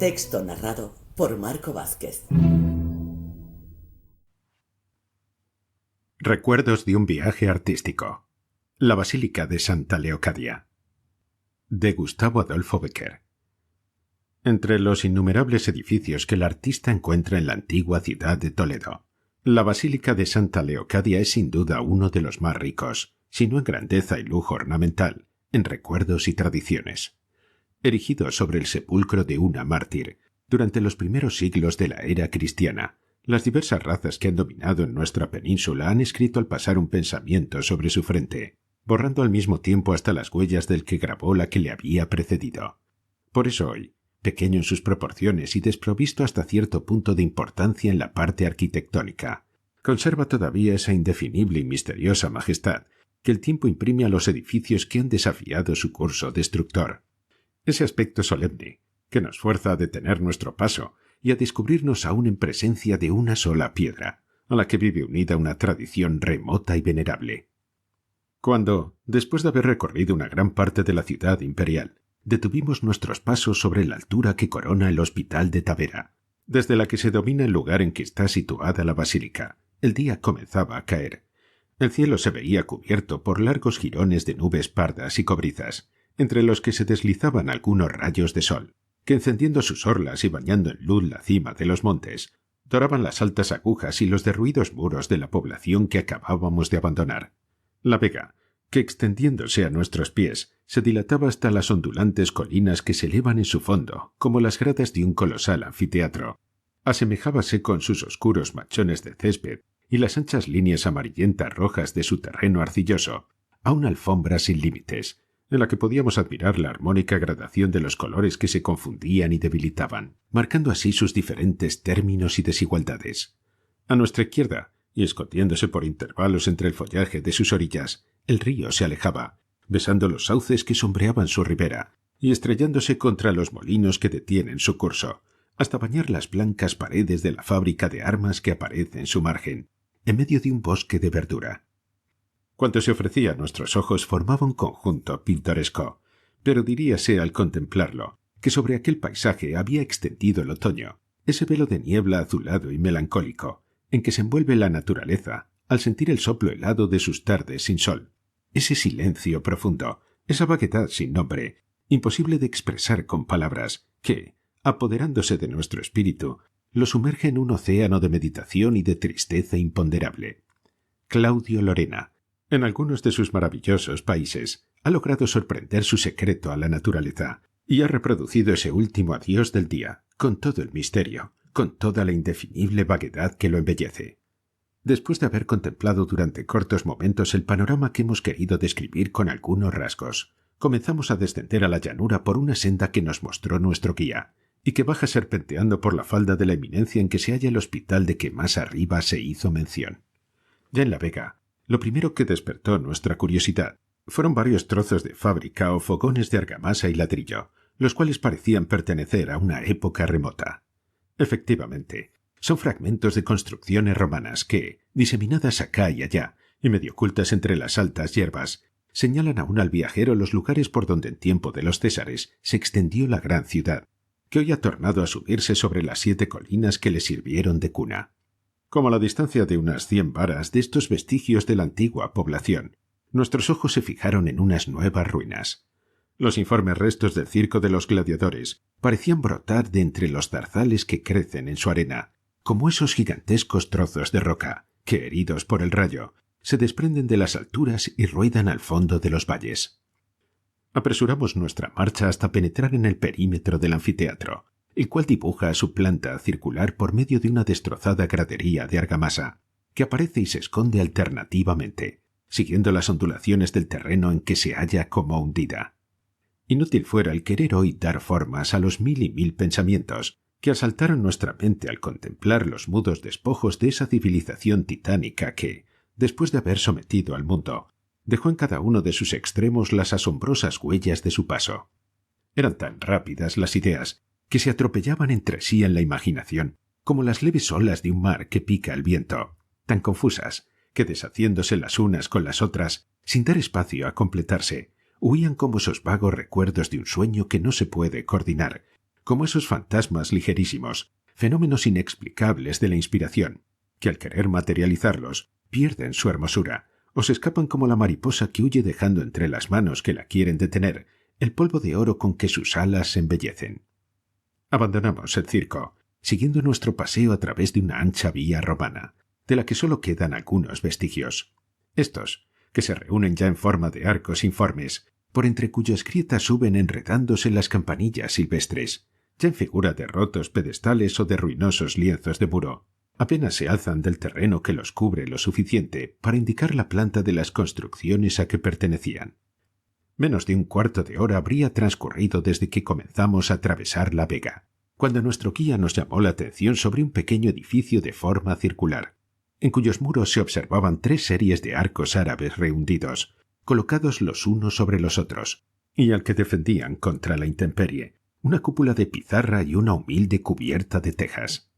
Texto narrado por Marco Vázquez. Recuerdos de un viaje artístico. La Basílica de Santa Leocadia. De Gustavo Adolfo Bécquer. Entre los innumerables edificios que el artista encuentra en la antigua ciudad de Toledo, la Basílica de Santa Leocadia es sin duda uno de los más ricos, si no en grandeza y lujo ornamental, en recuerdos y tradiciones. Erigido sobre el sepulcro de una mártir, durante los primeros siglos de la era cristiana, las diversas razas que han dominado en nuestra península han escrito al pasar un pensamiento sobre su frente, borrando al mismo tiempo hasta las huellas del que grabó la que le había precedido. Por eso hoy, pequeño en sus proporciones y desprovisto hasta cierto punto de importancia en la parte arquitectónica, conserva todavía esa indefinible y misteriosa majestad que el tiempo imprime a los edificios que han desafiado su curso destructor. Ese aspecto solemne, que nos fuerza a detener nuestro paso y a descubrirnos aún en presencia de una sola piedra, a la que vive unida una tradición remota y venerable. Cuando, después de haber recorrido una gran parte de la ciudad imperial, detuvimos nuestros pasos sobre la altura que corona el Hospital de Tavera, desde la que se domina el lugar en que está situada la basílica, el día comenzaba a caer. El cielo se veía cubierto por largos jirones de nubes pardas y cobrizas, entre los que se deslizaban algunos rayos de sol, que encendiendo sus orlas y bañando en luz la cima de los montes, doraban las altas agujas y los derruidos muros de la población que acabábamos de abandonar. La vega, que extendiéndose a nuestros pies, se dilataba hasta las ondulantes colinas que se elevan en su fondo, como las gradas de un colosal anfiteatro, asemejábase con sus oscuros machones de césped y las anchas líneas amarillentas rojas de su terreno arcilloso, a una alfombra sin límites, en la que podíamos admirar la armónica gradación de los colores que se confundían y debilitaban, marcando así sus diferentes términos y desigualdades. A nuestra izquierda, y escondiéndose por intervalos entre el follaje de sus orillas, el río se alejaba, besando los sauces que sombreaban su ribera, y estrellándose contra los molinos que detienen su curso, hasta bañar las blancas paredes de la fábrica de armas que aparece en su margen, en medio de un bosque de verdura. Cuanto se ofrecía a nuestros ojos formaba un conjunto pintoresco, pero diríase al contemplarlo que sobre aquel paisaje había extendido el otoño, ese velo de niebla azulado y melancólico, en que se envuelve la naturaleza al sentir el soplo helado de sus tardes sin sol, ese silencio profundo, esa vaguedad sin nombre, imposible de expresar con palabras, que, apoderándose de nuestro espíritu, lo sumerge en un océano de meditación y de tristeza imponderable. Claudio Lorena, en algunos de sus maravillosos países, ha logrado sorprender su secreto a la naturaleza y ha reproducido ese último adiós del día, con todo el misterio, con toda la indefinible vaguedad que lo embellece. Después de haber contemplado durante cortos momentos el panorama que hemos querido describir con algunos rasgos, comenzamos a descender a la llanura por una senda que nos mostró nuestro guía, y que baja serpenteando por la falda de la eminencia en que se halla el hospital de que más arriba se hizo mención. Ya en la vega, lo primero que despertó nuestra curiosidad fueron varios trozos de fábrica o fogones de argamasa y ladrillo, los cuales parecían pertenecer a una época remota. Efectivamente, son fragmentos de construcciones romanas que, diseminadas acá y allá, y medio ocultas entre las altas hierbas, señalan aún al viajero los lugares por donde en tiempo de los Césares se extendió la gran ciudad, que hoy ha tornado a subirse sobre las 7 colinas que le sirvieron de cuna. Como a la distancia de unas 100 varas de estos vestigios de la antigua población, nuestros ojos se fijaron en unas nuevas ruinas. Los informes restos del circo de los gladiadores parecían brotar de entre los zarzales que crecen en su arena, como esos gigantescos trozos de roca que, heridos por el rayo, se desprenden de las alturas y ruedan al fondo de los valles. Apresuramos nuestra marcha hasta penetrar en el perímetro del anfiteatro, el cual dibuja su planta circular por medio de una destrozada gradería de argamasa, que aparece y se esconde alternativamente, siguiendo las ondulaciones del terreno en que se halla como hundida. Inútil fuera el querer hoy dar formas a los 1000 y 1000 pensamientos que asaltaron nuestra mente al contemplar los mudos despojos de esa civilización titánica que, después de haber sometido al mundo, dejó en cada uno de sus extremos las asombrosas huellas de su paso. Eran tan rápidas las ideas que se atropellaban entre sí en la imaginación, como las leves olas de un mar que pica el viento, tan confusas que, deshaciéndose las unas con las otras, sin dar espacio a completarse, huían como esos vagos recuerdos de un sueño que no se puede coordinar, como esos fantasmas ligerísimos, fenómenos inexplicables de la inspiración, que al querer materializarlos pierden su hermosura, o se escapan como la mariposa que huye dejando entre las manos que la quieren detener el polvo de oro con que sus alas se embellecen. Abandonamos el circo, siguiendo nuestro paseo a través de una ancha vía romana, de la que solo quedan algunos vestigios. Estos, que se reúnen ya en forma de arcos informes, por entre cuyas grietas suben enredándose las campanillas silvestres, ya en figura de rotos pedestales o de ruinosos lienzos de muro, apenas se alzan del terreno que los cubre lo suficiente para indicar la planta de las construcciones a que pertenecían. Menos de un cuarto de hora habría transcurrido desde que comenzamos a atravesar la vega, cuando nuestro guía nos llamó la atención sobre un pequeño edificio de forma circular, en cuyos muros se observaban 3 series de arcos árabes rehundidos, colocados los unos sobre los otros, y al que defendían contra la intemperie una cúpula de pizarra y una humilde cubierta de tejas.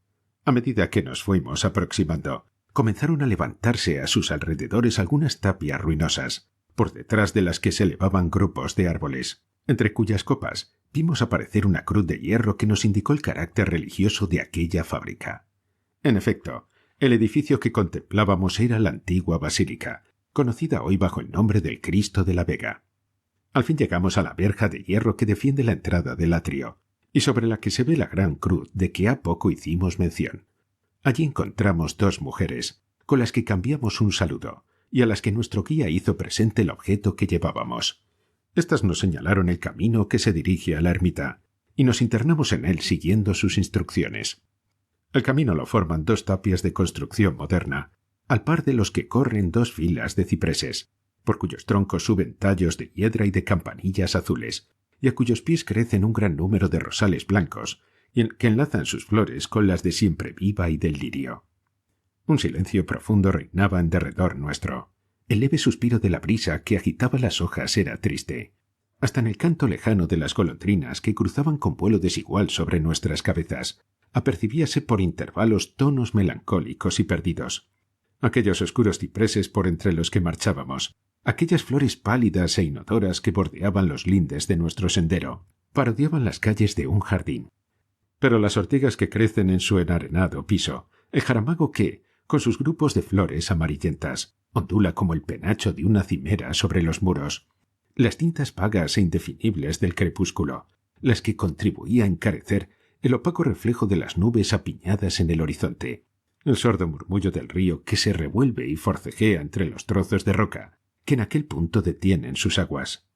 A medida que nos fuimos aproximando, comenzaron a levantarse a sus alrededores algunas tapias ruinosas, por detrás de las que se elevaban grupos de árboles, entre cuyas copas vimos aparecer una cruz de hierro que nos indicó el carácter religioso de aquella fábrica. En efecto, el edificio que contemplábamos era la antigua basílica, conocida hoy bajo el nombre del Cristo de la Vega. Al fin llegamos a la verja de hierro que defiende la entrada del atrio, y sobre la que se ve la gran cruz de que ha poco hicimos mención. Allí encontramos 2 mujeres, con las que cambiamos un saludo, y a las que nuestro guía hizo presente el objeto que llevábamos. Estas nos señalaron el camino que se dirige a la ermita, y nos internamos en él siguiendo sus instrucciones. El camino lo forman 2 tapias de construcción moderna, al par de los que corren 2 filas de cipreses, por cuyos troncos suben tallos de hiedra y de campanillas azules, y a cuyos pies crecen un gran número de rosales blancos, que enlazan sus flores con las de siempreviva y del lirio. Un silencio profundo reinaba en derredor nuestro. El leve suspiro de la brisa que agitaba las hojas era triste. Hasta en el canto lejano de las golondrinas que cruzaban con vuelo desigual sobre nuestras cabezas, apercibíase por intervalos tonos melancólicos y perdidos. Aquellos oscuros cipreses por entre los que marchábamos, aquellas flores pálidas e inodoras que bordeaban los lindes de nuestro sendero, parodiaban las calles de un jardín. Pero las ortigas que crecen en su enarenado piso, el jaramago que, con sus grupos de flores amarillentas, ondula como el penacho de una cimera sobre los muros, las tintas vagas e indefinibles del crepúsculo, las que contribuía a encarecer el opaco reflejo de las nubes apiñadas en el horizonte, el sordo murmullo del río que se revuelve y forcejea entre los trozos de roca que en aquel punto detienen sus aguas.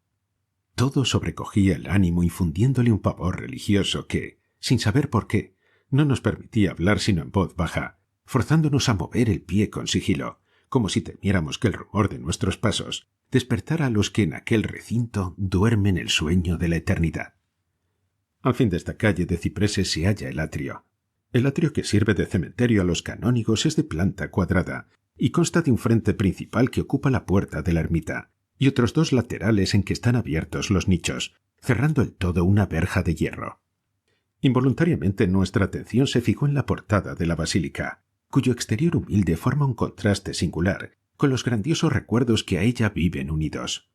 Todo sobrecogía el ánimo infundiéndole un pavor religioso que, sin saber por qué, no nos permitía hablar sino en voz baja, forzándonos a mover el pie con sigilo, como si temiéramos que el rumor de nuestros pasos despertara a los que en aquel recinto duermen el sueño de la eternidad. Al fin de esta calle de cipreses se halla el atrio. El atrio que sirve de cementerio a los canónigos es de planta cuadrada y consta de un frente principal que ocupa la puerta de la ermita y otros 2 laterales en que están abiertos los nichos, cerrando el todo una verja de hierro. Involuntariamente nuestra atención se fijó en la portada de la basílica, cuyo exterior humilde forma un contraste singular con los grandiosos recuerdos que a ella viven unidos.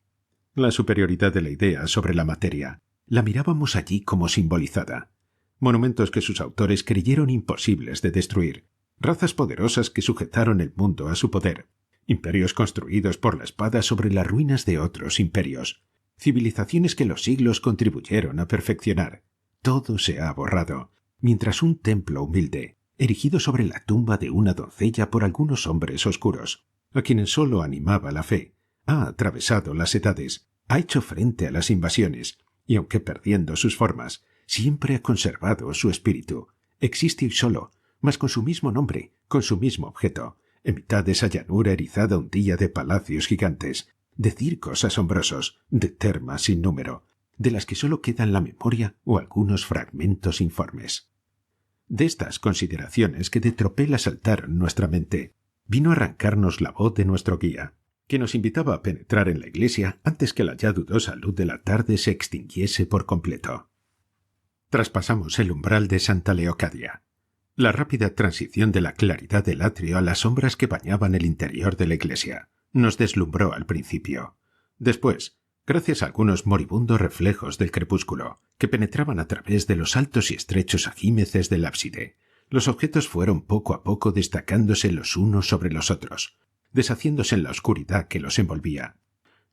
La superioridad de la idea sobre la materia la mirábamos allí como simbolizada. Monumentos que sus autores creyeron imposibles de destruir, razas poderosas que sujetaron el mundo a su poder, imperios construidos por la espada sobre las ruinas de otros imperios, civilizaciones que los siglos contribuyeron a perfeccionar. Todo se ha borrado, mientras un templo humilde, erigido sobre la tumba de una doncella por algunos hombres oscuros, a quienes sólo animaba la fe, ha atravesado las edades, ha hecho frente a las invasiones, y aunque perdiendo sus formas, siempre ha conservado su espíritu. Existe hoy solo, mas con su mismo nombre, con su mismo objeto, en mitad de esa llanura erizada un día de palacios gigantes, de circos asombrosos, de termas sin número, de las que sólo quedan la memoria o algunos fragmentos informes. De estas consideraciones que de tropel asaltaron nuestra mente, vino a arrancarnos la voz de nuestro guía, que nos invitaba a penetrar en la iglesia antes que la ya dudosa luz de la tarde se extinguiese por completo. Traspasamos el umbral de Santa Leocadia. La rápida transición de la claridad del atrio a las sombras que bañaban el interior de la iglesia nos deslumbró al principio. Después, Gracias a algunos moribundos reflejos del crepúsculo, que penetraban a través de los altos y estrechos ajímeces del ábside, los objetos fueron poco a poco destacándose los unos sobre los otros, deshaciéndose en la oscuridad que los envolvía.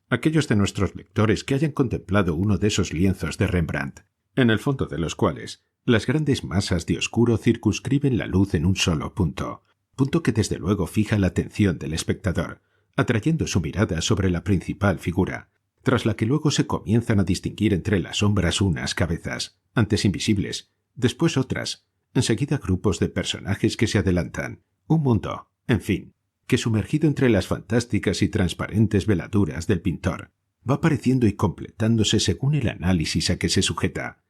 Aquellos de nuestros lectores que hayan contemplado uno de esos lienzos de Rembrandt, en el fondo de los cuales las grandes masas de oscuro circunscriben la luz en un solo punto, punto que desde luego fija la atención del espectador, atrayendo su mirada sobre la principal figura, tras la que luego se comienzan a distinguir entre las sombras unas cabezas, antes invisibles, después otras, enseguida grupos de personajes que se adelantan, un mundo, en fin, que sumergido entre las fantásticas y transparentes veladuras del pintor, va apareciendo y completándose según el análisis a que se sujeta.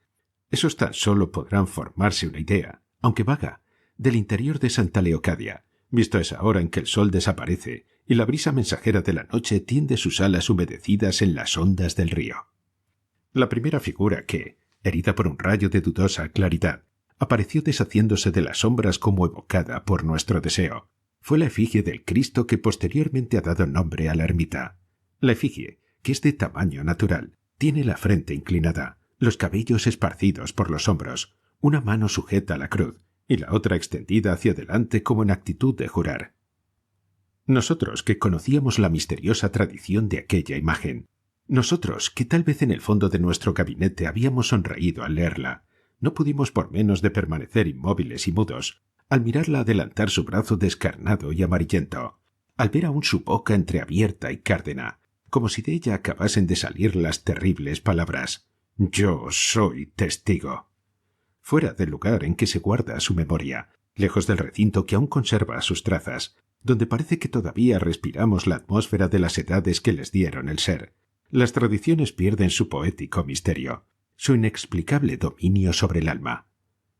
Esos tan solo podrán formarse una idea, aunque vaga, del interior de Santa Leocadia, visto a esa hora en que el sol desaparece y la brisa mensajera de la noche tiende sus alas humedecidas en las ondas del río. La primera figura que, herida por un rayo de dudosa claridad, apareció deshaciéndose de las sombras como evocada por nuestro deseo, fue la efigie del Cristo que posteriormente ha dado nombre a la ermita. La efigie, que es de tamaño natural, tiene la frente inclinada, los cabellos esparcidos por los hombros, una mano sujeta a la cruz y la otra extendida hacia adelante como en actitud de jurar. Nosotros que conocíamos la misteriosa tradición de aquella imagen, nosotros que tal vez en el fondo de nuestro gabinete habíamos sonreído al leerla, no pudimos por menos de permanecer inmóviles y mudos, al mirarla adelantar su brazo descarnado y amarillento, al ver aún su boca entreabierta y cárdena, como si de ella acabasen de salir las terribles palabras «Yo soy testigo». Fuera del lugar en que se guarda su memoria, lejos del recinto que aún conserva sus trazas, donde parece que todavía respiramos la atmósfera de las edades que les dieron el ser, las tradiciones pierden su poético misterio, su inexplicable dominio sobre el alma.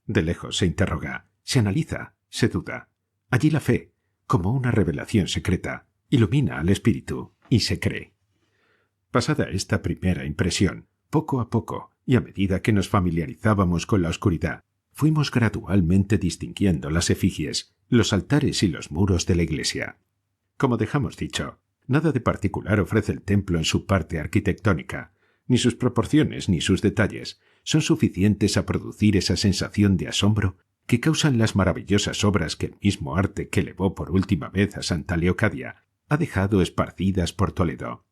De lejos se interroga, se analiza, se duda. Allí la fe, como una revelación secreta, ilumina al espíritu y se cree. Pasada esta primera impresión, poco a poco, y a medida que nos familiarizábamos con la oscuridad, fuimos gradualmente distinguiendo las efigies, los altares y los muros de la iglesia. Como dejamos dicho, nada de particular ofrece el templo en su parte arquitectónica, ni sus proporciones ni sus detalles son suficientes a producir esa sensación de asombro que causan las maravillosas obras que el mismo arte que elevó por última vez a Santa Leocadia ha dejado esparcidas por Toledo.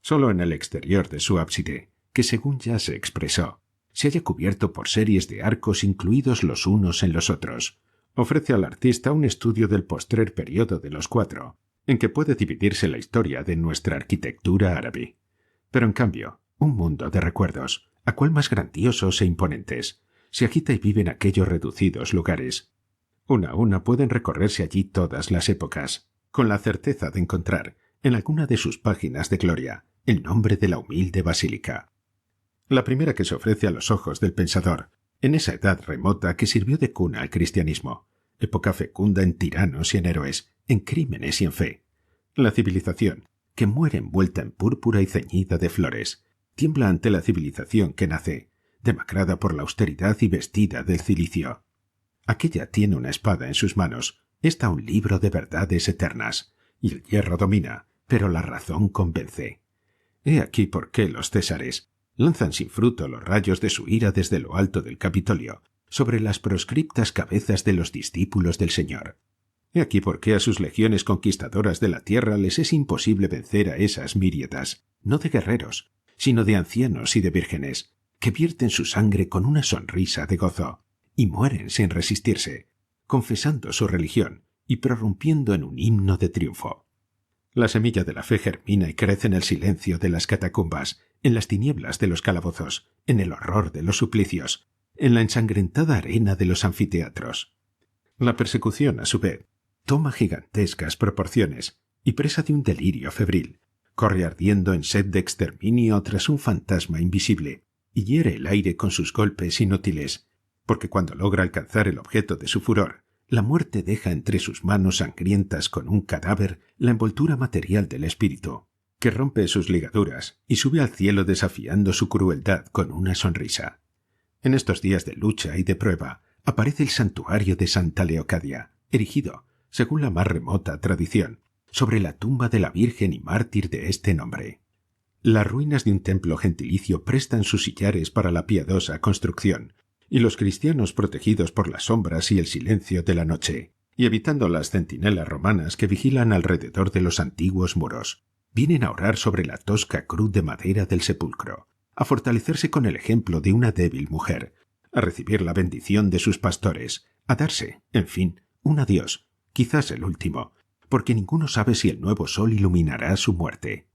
Solo en el exterior de su ábside, que según ya se expresó, se halla cubierto por series de arcos incluidos los unos en los otros, ofrece al artista un estudio del postrer período de los 4, en que puede dividirse la historia de nuestra arquitectura árabe. Pero en cambio, un mundo de recuerdos, a cual más grandiosos e imponentes, se agita y vive en aquellos reducidos lugares. Una a una pueden recorrerse allí todas las épocas, con la certeza de encontrar, en alguna de sus páginas de gloria, el nombre de la humilde basílica. La primera que se ofrece a los ojos del pensador, en esa edad remota que sirvió de cuna al cristianismo, época fecunda en tiranos y en héroes, en crímenes y en fe. La civilización, que muere envuelta en púrpura y ceñida de flores, tiembla ante la civilización que nace, demacrada por la austeridad y vestida del cilicio. Aquella tiene una espada en sus manos, esta un libro de verdades eternas, y el hierro domina, pero la razón convence. He aquí por qué los césares lanzan sin fruto los rayos de su ira desde lo alto del Capitolio sobre las proscriptas cabezas de los discípulos del Señor. He aquí por qué a sus legiones conquistadoras de la tierra les es imposible vencer a esas miríadas, no de guerreros, sino de ancianos y de vírgenes, que vierten su sangre con una sonrisa de gozo, y mueren sin resistirse, confesando su religión y prorrumpiendo en un himno de triunfo. La semilla de la fe germina y crece en el silencio de las catacumbas, en las tinieblas de los calabozos, en el horror de los suplicios, en la ensangrentada arena de los anfiteatros. La persecución, a su vez, toma gigantescas proporciones y presa de un delirio febril, corre ardiendo en sed de exterminio tras un fantasma invisible y hiere el aire con sus golpes inútiles, porque cuando logra alcanzar el objeto de su furor, la muerte deja entre sus manos sangrientas con un cadáver la envoltura material del espíritu, que rompe sus ligaduras y sube al cielo desafiando su crueldad con una sonrisa. En estos días de lucha y de prueba aparece el santuario de Santa Leocadia, erigido, según la más remota tradición, sobre la tumba de la Virgen y mártir de este nombre. Las ruinas de un templo gentilicio prestan sus sillares para la piadosa construcción, y los cristianos, protegidos por las sombras y el silencio de la noche, y evitando las centinelas romanas que vigilan alrededor de los antiguos muros, vienen a orar sobre la tosca cruz de madera del sepulcro, a fortalecerse con el ejemplo de una débil mujer, a recibir la bendición de sus pastores, a darse, en fin, un adiós, quizás el último, porque ninguno sabe si el nuevo sol iluminará su muerte.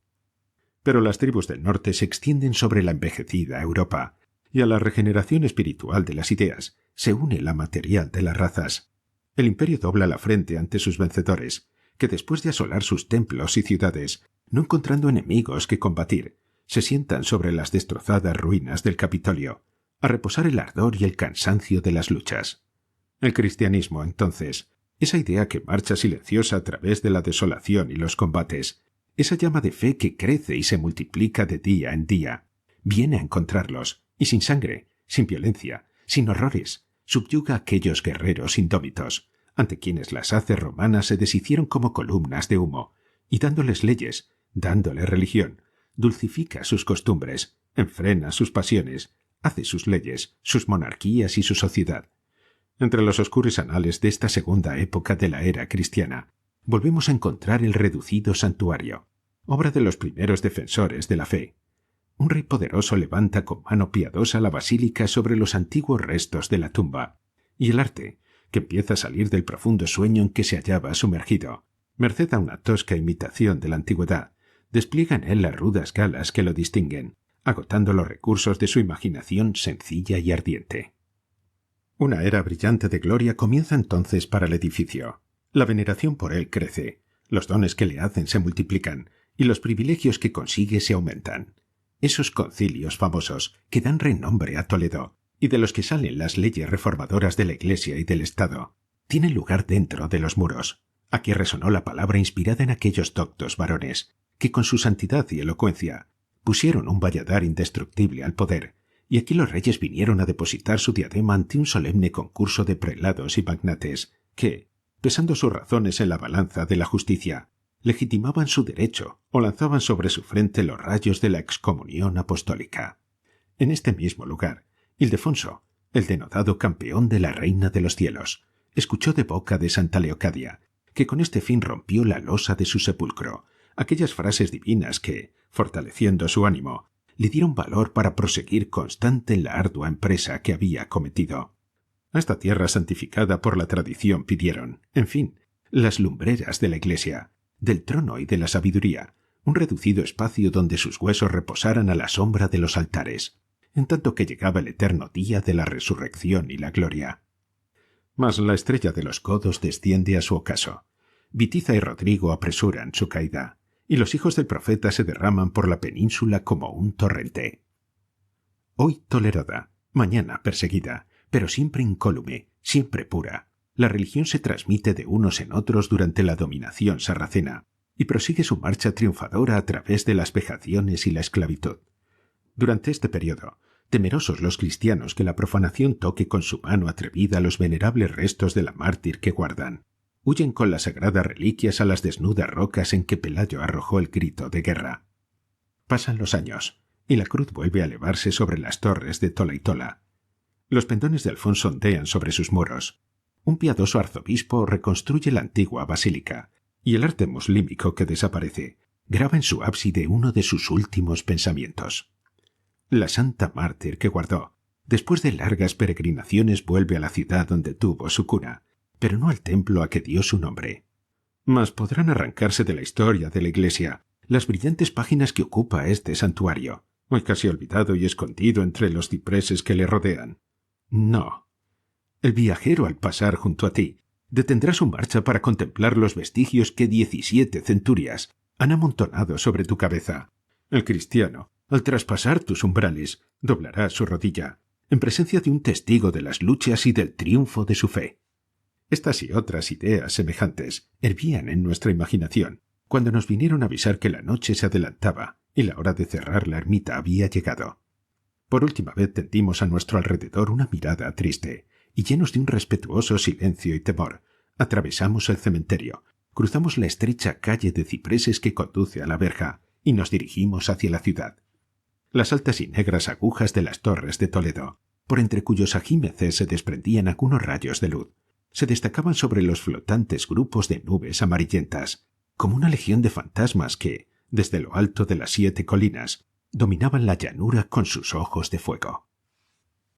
Pero las tribus del norte se extienden sobre la envejecida Europa, y a la regeneración espiritual de las ideas se une la material de las razas. El imperio dobla la frente ante sus vencedores, que después de asolar sus templos y ciudades, no encontrando enemigos que combatir, se sientan sobre las destrozadas ruinas del Capitolio, a reposar el ardor y el cansancio de las luchas. El cristianismo, entonces, esa idea que marcha silenciosa a través de la desolación y los combates, esa llama de fe que crece y se multiplica de día en día, viene a encontrarlos, y sin sangre, sin violencia, sin horrores, subyuga a aquellos guerreros indómitos, ante quienes las haces romanas se deshicieron como columnas de humo, y dándoles leyes, dándole religión, dulcifica sus costumbres, enfrena sus pasiones, hace sus leyes, sus monarquías y su sociedad. Entre los oscuros anales de esta segunda época de la era cristiana, volvemos a encontrar el reducido santuario, obra de los primeros defensores de la fe. Un rey poderoso levanta con mano piadosa la basílica sobre los antiguos restos de la tumba, y el arte, que empieza a salir del profundo sueño en que se hallaba sumergido, merced a una tosca imitación de la antigüedad, despliega en él las rudas galas que lo distinguen, agotando los recursos de su imaginación sencilla y ardiente. Una era brillante de gloria comienza entonces para el edificio. La veneración por él crece, los dones que le hacen se multiplican, y los privilegios que consigue se aumentan. Esos concilios famosos que dan renombre a Toledo, y de los que salen las leyes reformadoras de la Iglesia y del Estado, tienen lugar dentro de los muros. Aquí resonó la palabra inspirada en aquellos doctos varones, que con su santidad y elocuencia pusieron un valladar indestructible al poder, y aquí los reyes vinieron a depositar su diadema ante un solemne concurso de prelados y magnates, que, pesando sus razones en la balanza de la justicia, legitimaban su derecho o lanzaban sobre su frente los rayos de la excomunión apostólica. En este mismo lugar, Ildefonso, el denodado campeón de la Reina de los Cielos, escuchó de boca de Santa Leocadia, que con este fin rompió la losa de su sepulcro, aquellas frases divinas que, fortaleciendo su ánimo, le dieron valor para proseguir constante en la ardua empresa que había cometido. A esta tierra santificada por la tradición pidieron, en fin, las lumbreras de la Iglesia, del trono y de la sabiduría, un reducido espacio donde sus huesos reposaran a la sombra de los altares, en tanto que llegaba el eterno día de la resurrección y la gloria. Mas la estrella de los codos desciende a su ocaso. Vitiza y Rodrigo apresuran su caída, y los hijos del profeta se derraman por la península como un torrente. Hoy tolerada, mañana perseguida, pero siempre incólume, siempre pura. La religión se transmite de unos en otros durante la dominación sarracena y prosigue su marcha triunfadora a través de las vejaciones y la esclavitud. Durante este periodo, temerosos los cristianos que la profanación toque con su mano atrevida los venerables restos de la mártir que guardan, huyen con las sagradas reliquias a las desnudas rocas en que Pelayo arrojó el grito de guerra. Pasan los años, y la cruz vuelve a elevarse sobre las torres de Tola y Tola. Los pendones de Alfonso ondean sobre sus muros. Un piadoso arzobispo reconstruye la antigua basílica, y el arte muslímico que desaparece graba en su ábside uno de sus últimos pensamientos. La santa mártir que guardó, después de largas peregrinaciones, vuelve a la ciudad donde tuvo su cuna, pero no al templo a que dio su nombre. Mas podrán arrancarse de la historia de la Iglesia las brillantes páginas que ocupa este santuario, hoy casi olvidado y escondido entre los cipreses que le rodean. No. El viajero, al pasar junto a ti, detendrá su marcha para contemplar los vestigios que 17 centurias han amontonado sobre tu cabeza. El cristiano, al traspasar tus umbrales, doblará su rodilla, en presencia de un testigo de las luchas y del triunfo de su fe. Estas y otras ideas semejantes hervían en nuestra imaginación cuando nos vinieron a avisar que la noche se adelantaba y la hora de cerrar la ermita había llegado. Por última vez tendimos a nuestro alrededor una mirada triste, y llenos de un respetuoso silencio y temor, atravesamos el cementerio, cruzamos la estrecha calle de cipreses que conduce a la verja, y nos dirigimos hacia la ciudad. Las altas y negras agujas de las torres de Toledo, por entre cuyos ajímeces se desprendían algunos rayos de luz, se destacaban sobre los flotantes grupos de nubes amarillentas, como una legión de fantasmas que, desde lo alto de las 7 colinas, dominaban la llanura con sus ojos de fuego.